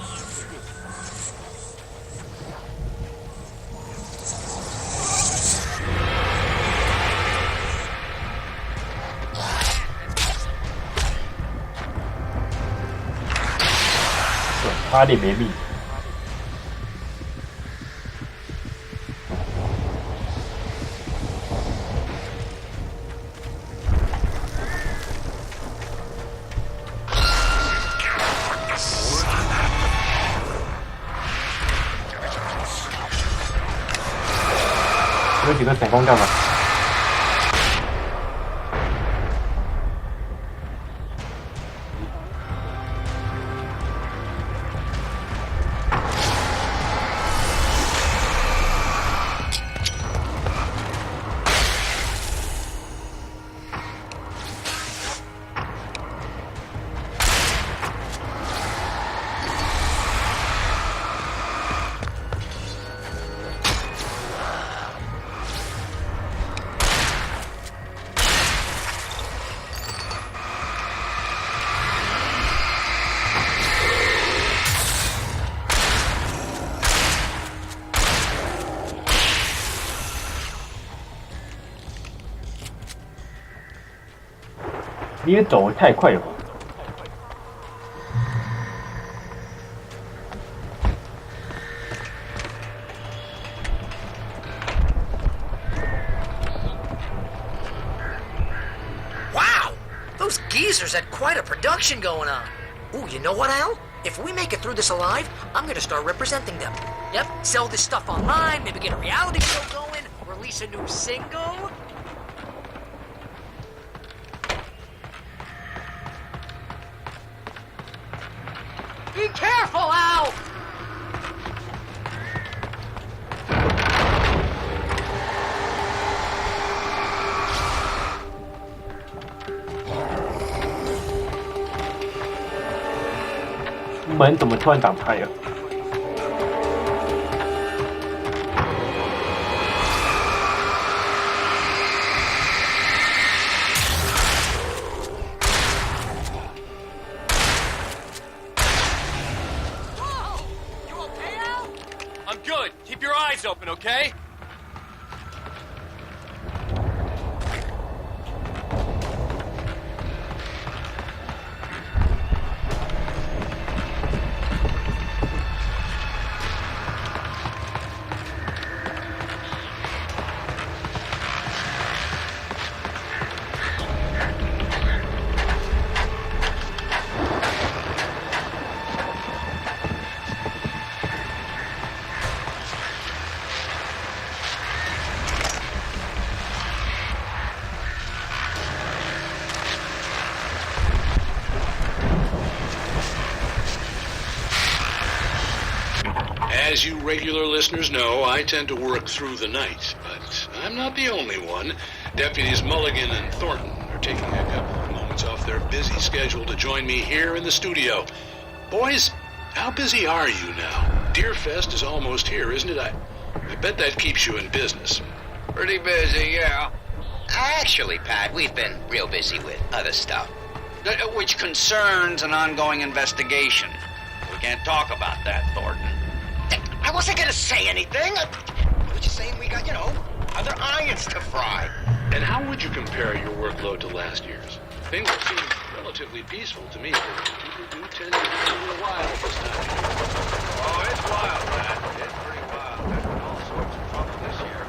差点没命。有几个闪光干嘛？你也走得太快了吧！ Those geezers had quite a production going on. Ooh, you know what, Al? If we make it through this alive, I'm gonna start representing them. Yep, sell this stuff online, maybe get a reality show going, release a new single. Be careful, Al!门怎么突然打开了？ I'm good. Keep your eyes open, okay? As you regular listeners know, I tend to work through the night, but I'm not the only one. Deputies Mulligan and Thornton are taking a couple of moments off their busy schedule to join me here in the studio. Boys, how busy are you now? Deerfest is almost here, isn't it? I bet that keeps you in business. Pretty busy, yeah. Actually, Pat, we've been real busy with other stuff, which concerns an ongoing investigation. We can't talk about that, Thornton. I wasn't gonna say anything. I was just saying we got, other irons to fry. And how would you compare your workload to last year's? Things seem relatively peaceful to me, but people do tend to be a little wild this time. Oh, it's wild, Pat. It's pretty wild. There's been all sorts of trouble this year.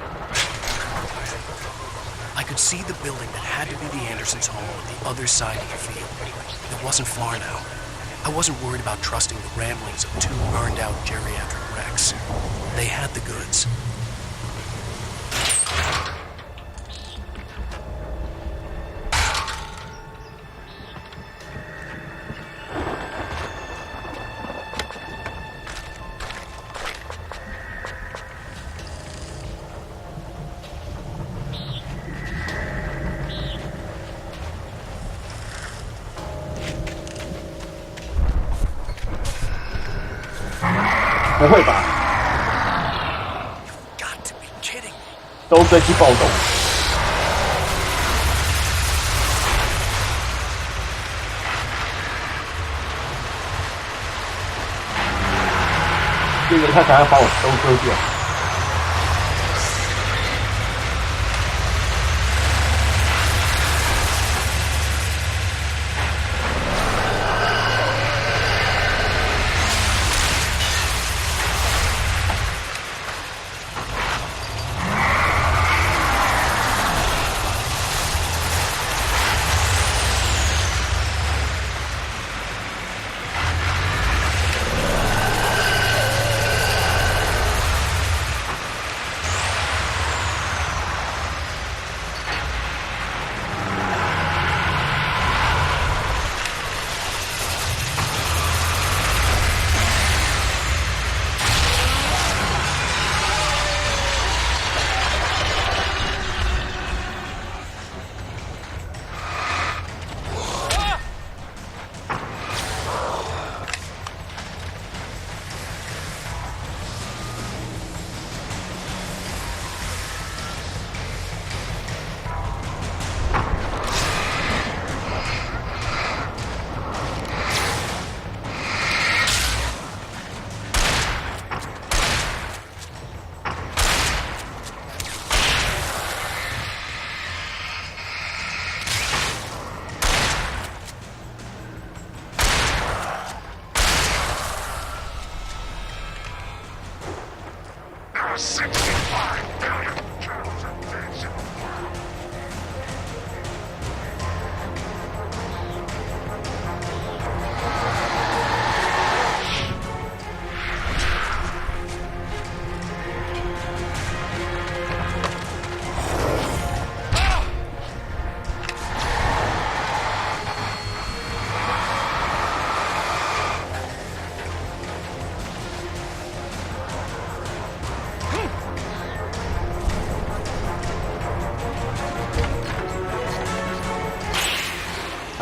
I could see the building that had to be the Andersons' home on the other side of the field. It wasn't far now. I wasn't worried about trusting the ramblings of two burned-out geriatric wrecks. They had the goods.不会吧？都飞机暴动。因为他想要把我收割掉。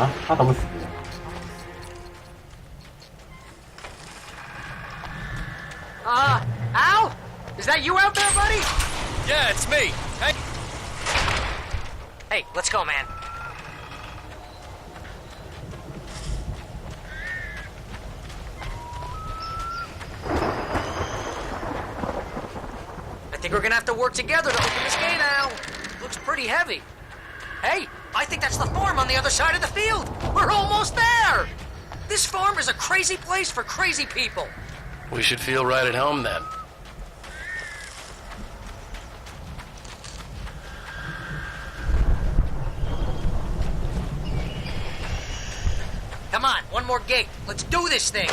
啊，他怎么死的？ Al? Is that you out there, buddy? Yeah, it's me. Hey. Hey, let's go, man. I think we're gonna have to work together to open this gate, Al. Looks pretty heavy. Hey, I think that's the farm on the other side of the field. We're almost there. This farm is a crazy place for crazy people. We should feel right at home then. Come on, one more gate. Let's do this thing.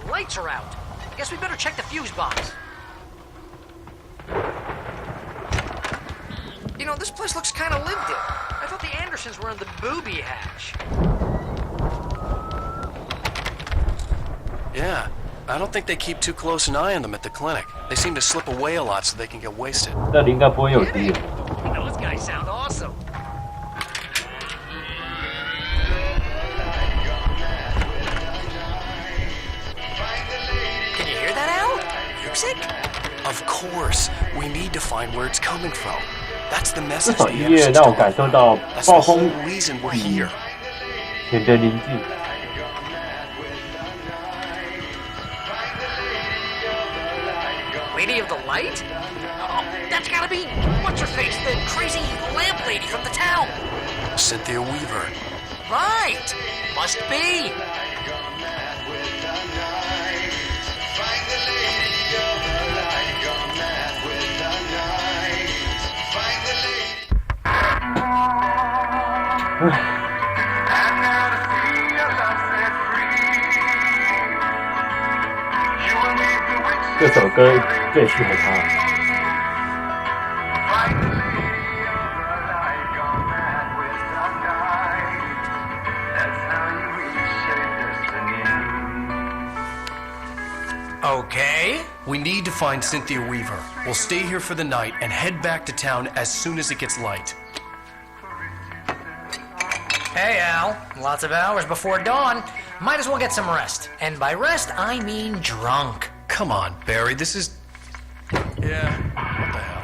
Lights are out. Guess we better check the fuse box. You know, this place looks kind of lived in. I thought the Andersons were in the booby hatch. Yeah, I don't think they keep too close an eye on them at the clinic. They seem to slip away a lot so they can get wasted. 这里应该不会有敌人。 Those guys sound awesome. Can you hear that, Al? Music? Of course, we need to find where it's coming from. That's the 这 message 首 the 音乐 Andersons 让我 told 感 me. 受到 That's 暴 the whole 风 reason we're here. 前的宁静。 Lady of the Light? Oh, that's gotta be what's her face, the crazy lamp lady from the town. Cynthia Weaver. Right. Must be. Ugh. 这首歌最适合他。Okay. We need to find Cynthia Weaver. We'll stay here for the night and head back to town as soon as it gets light. Hey, Al. Lots of hours before dawn. Might as well get some rest. And by rest, I mean drunk. Come on, Barry, this is... Yeah, what the hell?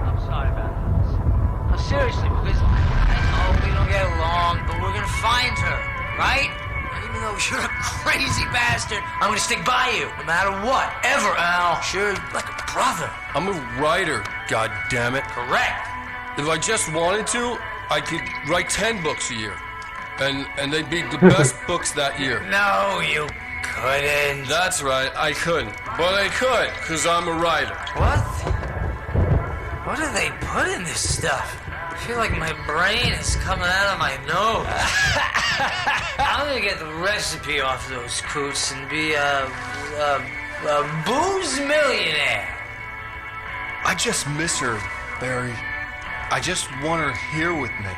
I'm sorry about this. No, seriously, because I know we don't get along, but we're gonna find her, right? Even though you're a crazy bastard, I'm gonna stick by you, no matter what, ever, Al. Sure, like a brother. I'm a writer, goddammit. Correct. If I just wanted to, I could write 10 books a year. And they'd be the best books that year. No, you couldn't. That's right, I couldn't. But I could, because I'm a writer. What? What do they put in this stuff? I feel like my brain is coming out of my nose. I'm gonna get the recipe off those coots and be a booze millionaire. I just miss her, Barry. I just want her here with me.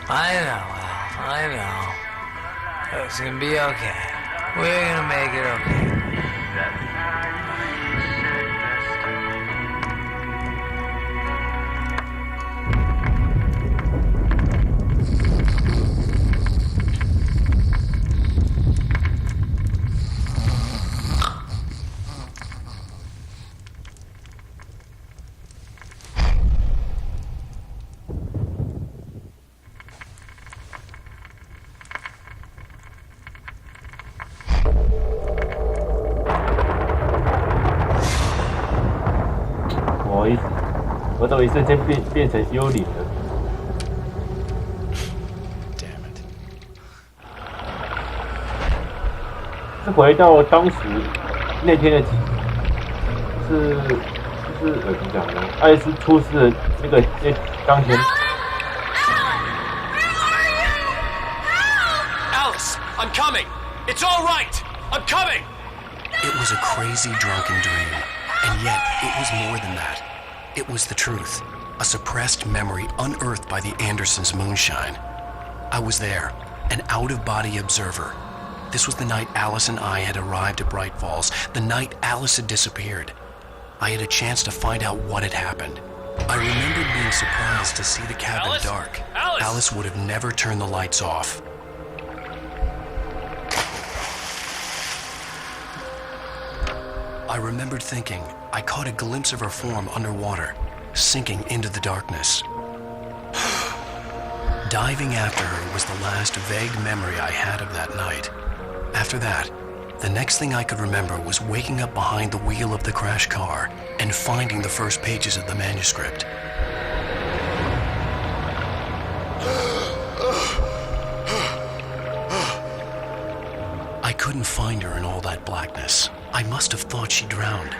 I know, Al. I know. It's gonna be okay. We're gonna make it okay.我怎么一瞬间变成幽灵了？ Damn it. 是回到当时那天的怎么讲呢？爱丽丝出事的那当天。Alice, I'm coming. It's all right. I'm coming. It was a crazy drunken dream, and yet it was more than that. It was the truth, a suppressed memory unearthed by the Andersons' moonshine. I was there, an out-of-body observer. This was the night Alice and I had arrived at Bright Falls, the night Alice had disappeared. I had a chance to find out what had happened. I remembered being surprised to see the cabin dark. Alice would have never turned the lights off. I remembered thinking I caught a glimpse of her form underwater, sinking into the darkness. Diving after her was the last vague memory I had of that night. After that, the next thing I could remember was waking up behind the wheel of the crash car and finding the first pages of the manuscript. I couldn't find her in all that blackness. I must have thought she drowned.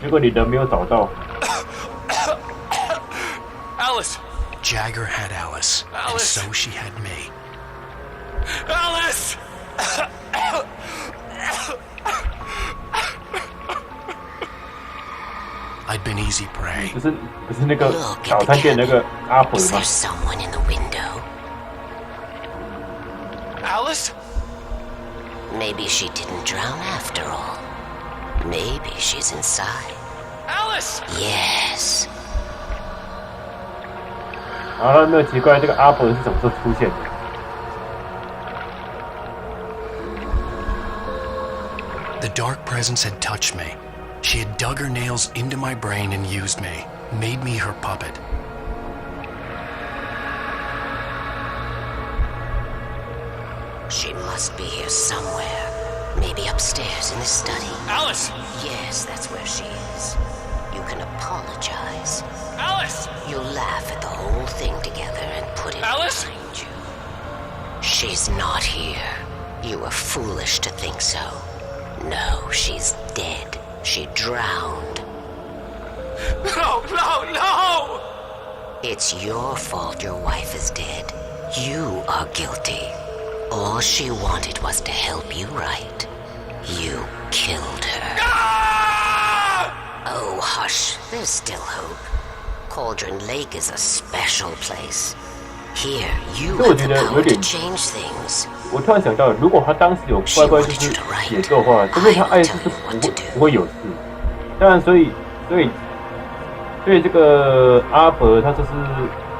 结果你人没有找到。Alice! Jagger had Alice, and so she had me. Alice! I'd been easy prey. 不是那个早餐店那个阿婆吗 Is there someone in the window? Alice? Maybe she didn't drown after all. Maybe she's inside. Alice! Yes. 然后有没有奇怪这个阿婆是什么时候出现的？ The dark presence had touched me. She had dug her nails into my brain and used me, made me her puppet. She must be here somewhere. Maybe upstairs in the study. Alice! Yes, that's where she is. You can apologize. Alice! You'll laugh at the whole thing together and put it Alice? behind you. She's not here. You were foolish to think so. No, she's dead. She drowned. No, no, no! It's your fault your wife is dead. You are guilty. All she wanted was to help you right. You killed her. Ah! Oh, hush. There's still hope. Cauldron Lake is a special place. Here, you have the power to change things. 我突然想到，如果他当时有乖乖就是写作的话，说不定他爱丽丝是不会有事。当然，所以这个阿伯他就是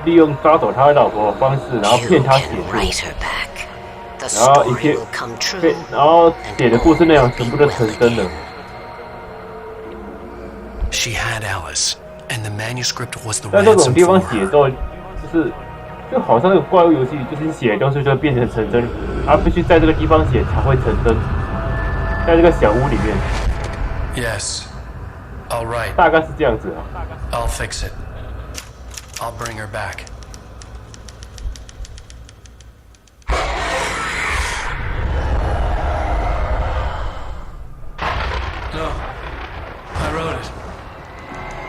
利用抓走他老婆的方式，然后骗他写作，然后然后写的故事内容全部都成真了。She had Alice, and the manuscript was the 在这种 ransom 地方 for 写 her. 作，就好像那个怪物游戏，就是写的东西就会变成成真，而必须在这个地方写才会成真，在这个小屋里面。Yes. All right. 大概是这样子啊。I'll fix it. I'll bring her back. No. I wrote it.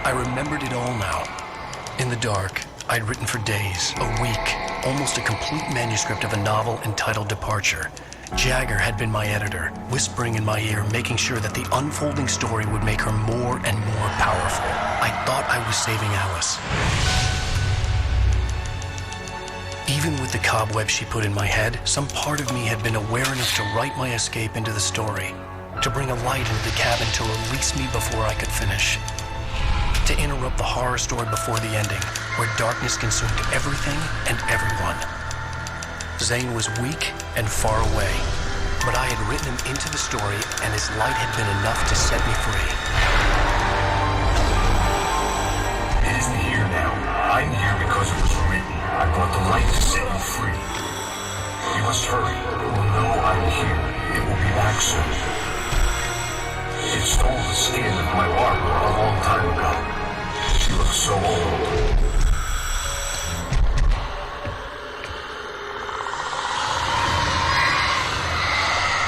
I remembered it all now. In the dark, I'd written for days, a week, almost a complete manuscript of a novel entitled Departure. Jagger had been my editor, whispering in my ear, making sure that the unfolding story would make her more and more powerful. I thought I was saving Alice. Even with the cobwebs she put in my head, some part of me had been aware enough to write my escape into the story, to bring a light into the cabin to release me before I could finish, to interrupt the horror story before the ending, where darkness consumed everything and everyone. Zane was weak and far away, but I had written him into the story, and his light had been enough to set me free. It isn't here now. I'm here because it was written. I brought the light to set you free. You must hurry. It will know I'm here. It will be back soon. It stole the skin of my armor a long time ago. She looks so old.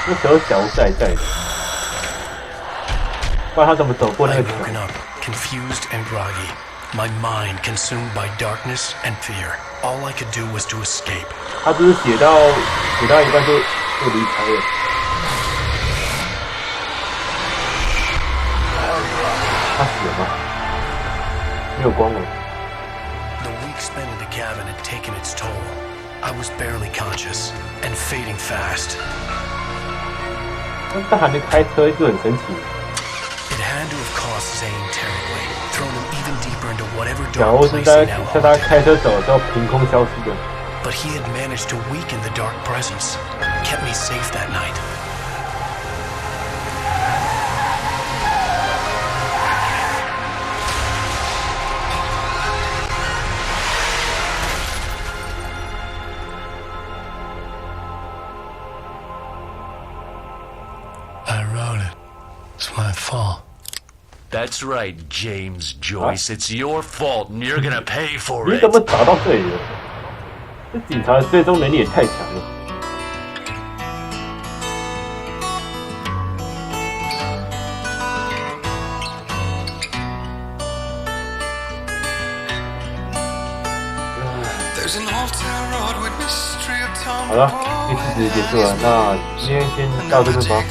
那时候小在的，不然他怎么走过那个桥？ Confused and groggy, my mind consumed by darkness and fear. All I could do was to escape. 他只是写到一半就离开了。他死了吗？没有光了。The week spent in the cabin had taken its toll. I was barely conscious and fading fast. 他还能开车就很神奇。 It had to have cost Zane terribly, thrown him even deeper into whatever 小 dark 欧是 place 在 he now 在他 haunted. 开车走的时候凭空消失的。 But he had managed to weaken the dark presence, kept me safe that night. I wrote it. It's my fault. That's right, James Joyce. It's your fault, and you're gonna pay for 你 it. 怎么找到这里的？这警察的追踪能力也太强了。好了，这次结束了，那今天先到这边吧。